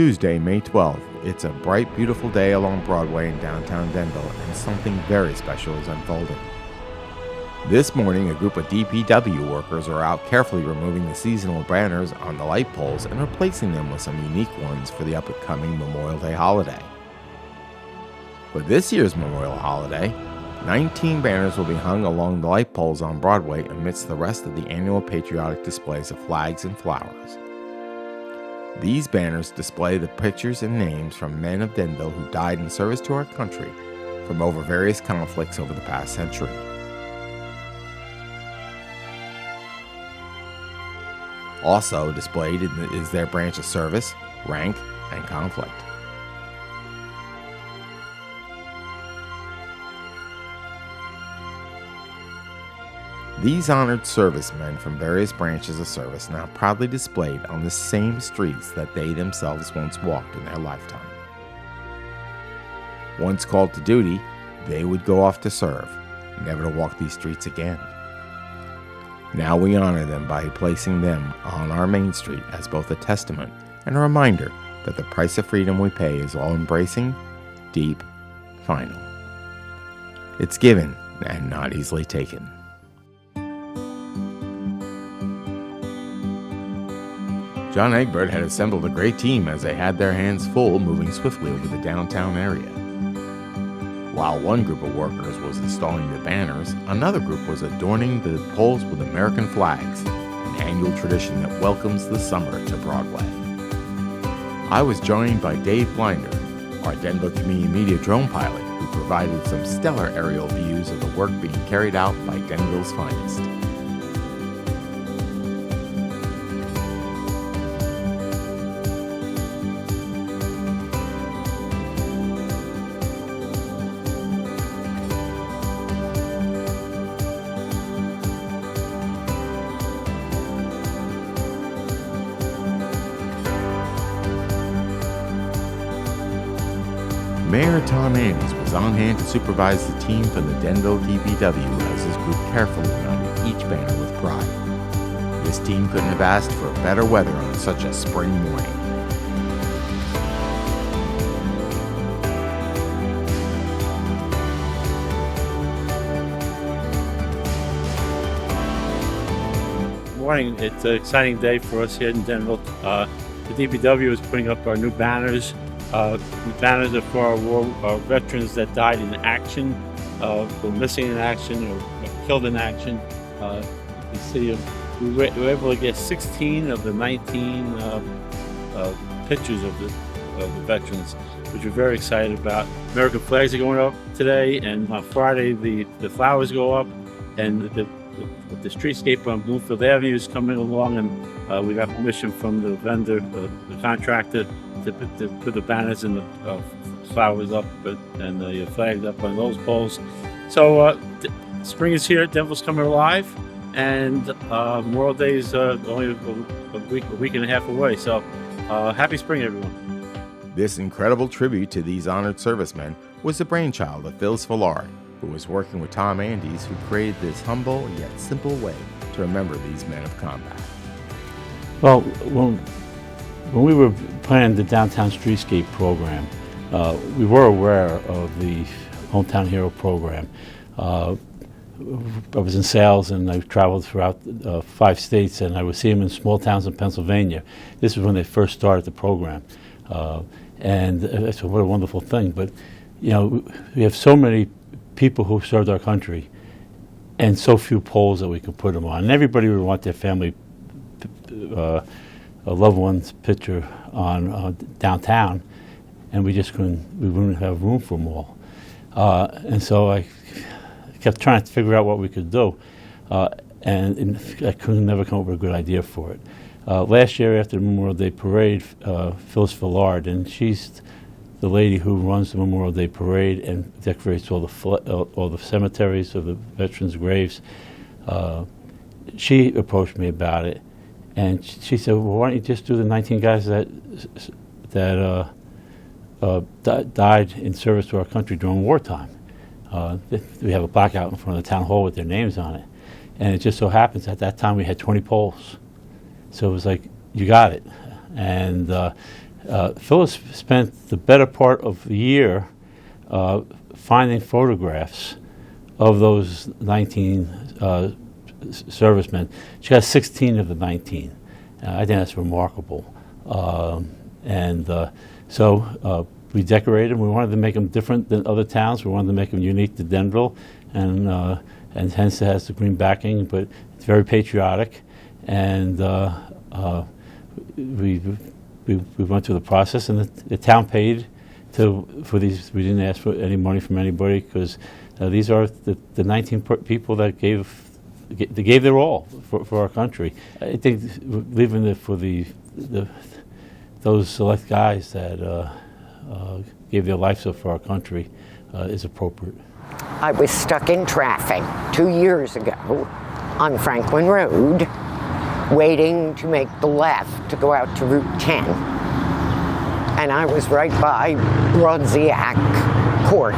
Tuesday, May 12th. It's a bright, beautiful day along Broadway in downtown Denville, and something very special is unfolding. This morning, a group of DPW workers are out carefully removing the seasonal banners on the light poles and replacing them with some unique ones for the upcoming Memorial Day holiday. For this year's Memorial holiday, 19 banners will be hung along the light poles on Broadway amidst the rest of the annual patriotic displays of flags and flowers. These banners display the pictures and names from men of Denville who died in service to our country from over various conflicts over the past century. Also displayed is their branch of service, rank, and conflict. These honored servicemen from various branches of service now proudly displayed on the same streets that they themselves once walked in their lifetime. Once called to duty, they would go off to serve, never to walk these streets again. Now we honor them by placing them on our main street as both a testament and a reminder that the price of freedom we pay is all-embracing, deep, final. It's given and not easily taken. John Egbert had assembled a great team as they had their hands full moving swiftly over the downtown area. While one group of workers was installing the banners, another group was adorning the poles with American flags, an annual tradition that welcomes the summer to Broadway. I was joined by Dave Blinder, our Denville Community Media drone pilot, who provided some stellar aerial views of the work being carried out by Denville's finest. Mayor Tom Andys was on hand to supervise the team from the Denville DPW as his group carefully mounted each banner with pride. This team couldn't have asked for better weather on such a spring morning. Morning. It's an exciting day for us here in Denville. The DPW is putting up our new banners. The banners are for our veterans that died in action, were missing in action, or killed in action. You can see we were able to get 16 of the 19 pictures of the veterans, which we're very excited about. American flags are going up today, and on Friday the flowers go up, and the streetscape on Bloomfield Avenue is coming along, and we got permission from the vendor, the contractor, to put the banners and the flowers up and the flags up on those poles. So spring is here, Denville's coming alive, and Memorial Day is only a week and a half away. So happy spring, everyone. This incredible tribute to these honored servicemen was the brainchild of Phyllis Vialard, who was working with Tom Andys, who created this humble yet simple way to remember these men of combat. Well, when we were planning the Downtown Streetscape program, we were aware of the Hometown Hero program. I was in sales, and I traveled throughout 5 states, and I would see them in small towns in Pennsylvania. This is when they first started the program, and that's what a wonderful thing. But you know, we have so many people who served our country, and so few poles that we could put them on. And everybody would want their family a loved one's picture on downtown, and we wouldn't have room for them all. And so I kept trying to figure out what we could do, and I couldn't never come up with a good idea for it. Last year after the Memorial Day Parade, Phyllis Vialard, and she's the lady who runs the Memorial Day Parade and decorates all the cemeteries of the veterans' graves. She approached me about it, and she said, "Well, why don't you just do the 19 guys that died in service to our country during wartime?" We have a plaque out in front of the town hall with their names on it, and it just so happens at that time we had 20 poles. So it was like, you got it. And Phyllis spent the better part of the year finding photographs of those 19 servicemen. She got 16 of the 19. I think that's remarkable. So we decorated them. We wanted to make them different than other towns. We wanted to make them unique to Denville, and hence it has the green backing, but it's very patriotic. And we went through the process, and the town paid for these. We didn't ask for any money from anybody because these are the 19 people that gave their all for our country. I think leaving it for those select guys that gave their lives up for our country is appropriate. I was stuck in traffic 2 years ago on Franklin Road, waiting to make the left to go out to Route 10. And I was right by Broadway Court.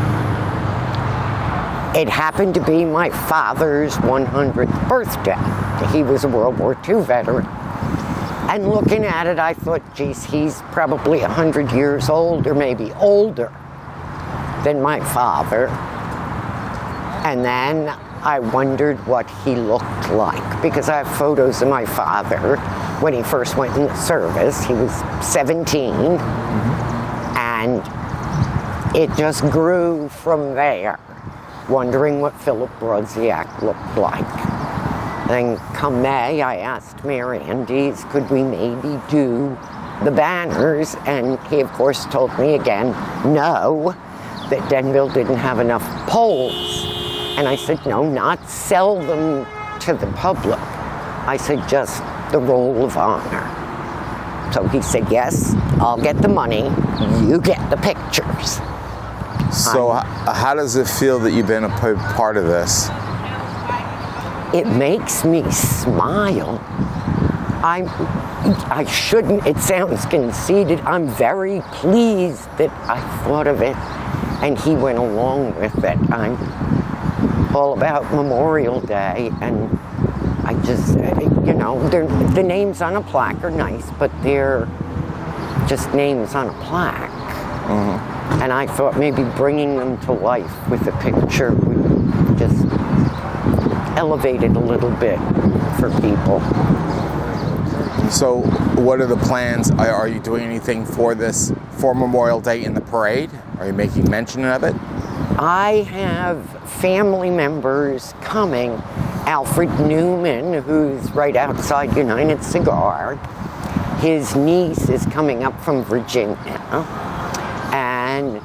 It happened to be my father's 100th birthday. He was a World War II veteran. And looking at it, I thought, geez, he's probably 100 years old, or maybe older than my father. And then I wondered what he looked like, because I have photos of my father when he first went in the service. He was 17, and it just grew from there, wondering what Philip Brodziak looked like. Then come May, I asked Mayor Andes, could we maybe do the banners? And he, of course, told me again, no, that Denville didn't have enough poles. And I said, no, not sell them to the public. I said, just the Roll of Honor. So he said, yes, I'll get the money, you get the pictures. So how does it feel that you've been a part of this? It makes me smile. I shouldn't, it sounds conceited. I'm very pleased that I thought of it and he went along with it. I'm all about Memorial Day, and I just, the names on a plaque are nice, but they're just names on a plaque. Mm-hmm. And I thought maybe bringing them to life with a picture would just elevate it a little bit for people. So what are the plans? Are you doing anything for Memorial Day in the parade? Are you making mention of it? I have family members coming. Alfred Newman, who's right outside United Cigar. His niece is coming up from Virginia. And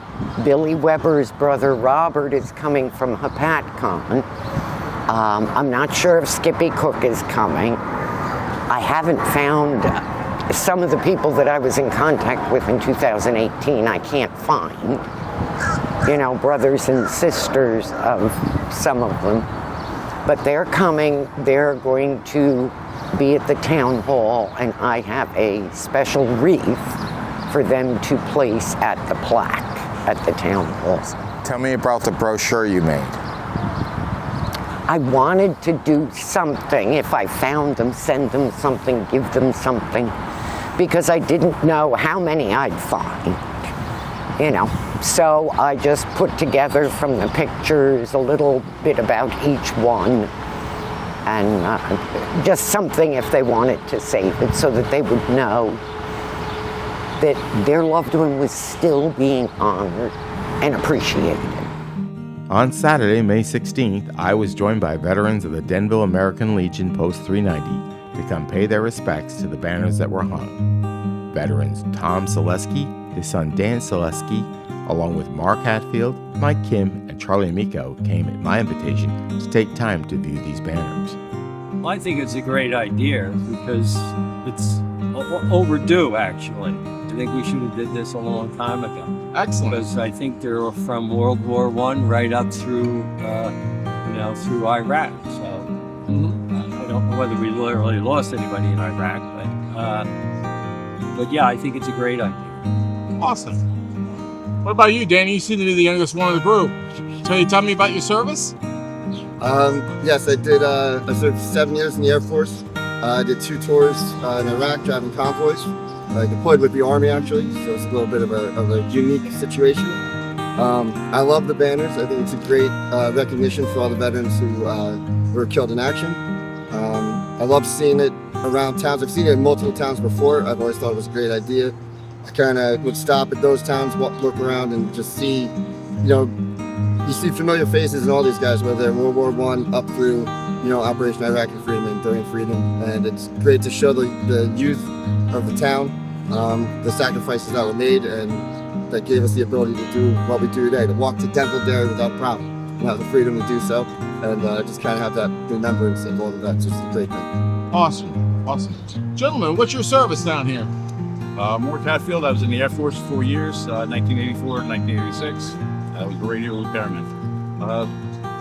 Billy Weber's brother Robert is coming from Hapatcon. I'm not sure if Skippy Cook is coming. I haven't found some of the people that I was in contact with in 2018. I can't find, brothers and sisters of some of them. But they're coming. They're going to be at the town hall, and I have a special wreath for them to place at the plaque at the town hall. Tell me about the brochure you made. I wanted to do something. If I found them, send them something, give them something, because I didn't know how many I'd find, So I just put together from the pictures a little bit about each one, and just something if they wanted to save it, so that they would know that their loved one was still being honored and appreciated. On Saturday, May 16th, I was joined by veterans of the Denville American Legion Post 390 to come pay their respects to the banners that were hung. Veterans Tom Selesky, his son Dan Selesky, along with Mark Hatfield, Mike Kim, and Charlie Amico came at my invitation to take time to view these banners. Well, I think it's a great idea because it's overdue, actually. I think we should have did this a long time ago. Excellent. Because I think they're from World War I right up through, through Iraq. So I don't know whether we literally lost anybody in Iraq, but yeah, I think it's a great idea. Awesome. What about you, Danny? You seem to be the youngest one of the group. So you tell me about your service? Yes, I did. I served 7 years in the Air Force. I did 2 tours in Iraq driving convoys. deployed with the Army actually, so it's a little bit of a unique situation. I love the banners. I think it's a great recognition for all the veterans who were killed in action. I love seeing it around towns. I've seen it in multiple towns before. I've always thought it was a great idea. I kind of would stop at those towns, look around, and just see, you see familiar faces in all these guys, whether they're World War I up through, Operation Iraqi Freedom and Enduring Freedom. And it's great to show the youth of the town the sacrifices that were made and that gave us the ability to do what we do today, to walk to Denville Dairy without a problem, and have the freedom to do so, and just kind of have that remembrance of all of that. It's just a great thing. Awesome. Gentlemen, what's your service down here? Moore Catfield. I was in the Air Force 4 years, 1984 to 1986. I was a radio repairman. The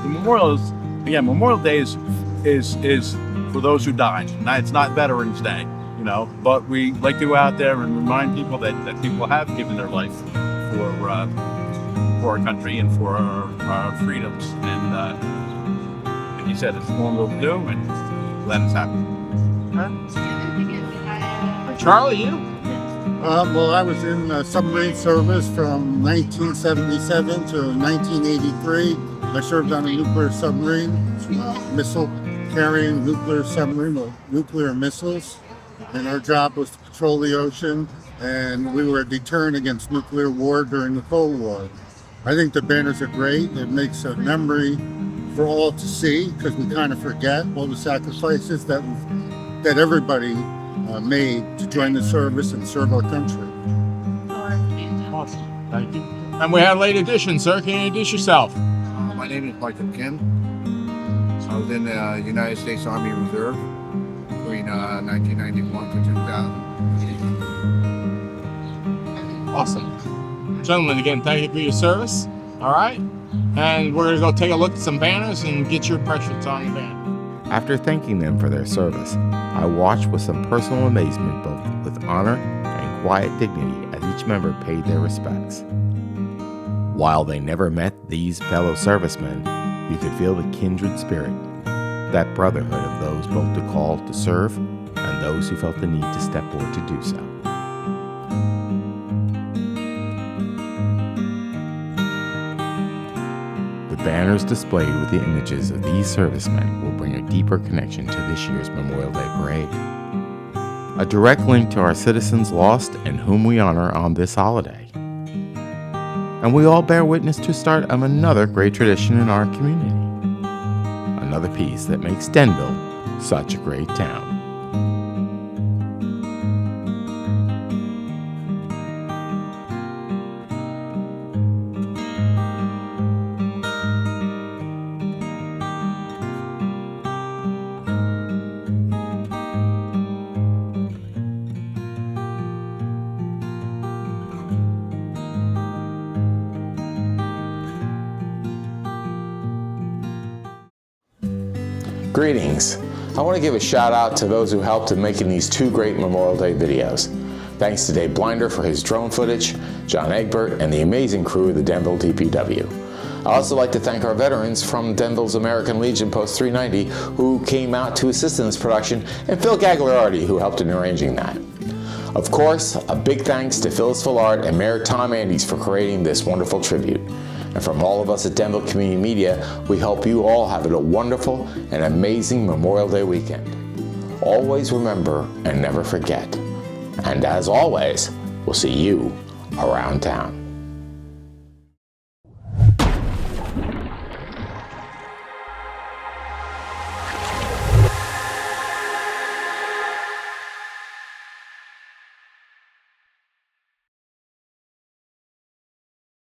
Memorial Day is for those who died. It's not Veterans Day, but we like to go out there and remind people that people have given their life for our country and for our freedoms. And like you said, it's normal to do, and let us happen. Charlie, you? Well, I was in submarine service from 1977 to 1983. I served on a nuclear submarine, missile-carrying nuclear submarine with nuclear missiles. And our job was to patrol the ocean, and we were a deterrent against nuclear war during the Cold War. I think the banners are great. It makes a memory for all to see, because we kind of forget all the sacrifices that everybody made to join the service and serve our country. Awesome. Thank you. And we have a late edition, sir. Can you introduce yourself? My name is Michael Kim. I was in the United States Army Reserve between 1991 to 2000. Awesome. Gentlemen, again, thank you for your service. All right. And we're going to go take a look at some banners and get your impressions on the banner. After thanking them for their service, I watched with some personal amazement, both with honor and quiet dignity, as each member paid their respects. While they never met these fellow servicemen, you could feel the kindred spirit, that brotherhood of those both to call to serve and those who felt the need to step forward to do so. The banners displayed with the images of these servicemen will bring a deeper connection to this year's Memorial Day Parade. A direct link to our citizens lost and whom we honor on this holiday. And we all bear witness to start of another great tradition in our community. Another piece that makes Denville such a great town. Greetings. I want to give a shout out to those who helped in making these two great Memorial Day videos. Thanks to Dave Blinder for his drone footage, John Egbert, and the amazing crew of the Denville DPW. I'd also like to thank our veterans from Denville's American Legion Post 390 who came out to assist in this production, and Phil Gagliardi who helped in arranging that. Of course, a big thanks to Phyllis Vialard and Mayor Tom Andes for creating this wonderful tribute. And from all of us at Denville Community Media, we hope you all have a wonderful and amazing Memorial Day weekend. Always remember and never forget. And as always, we'll see you around town.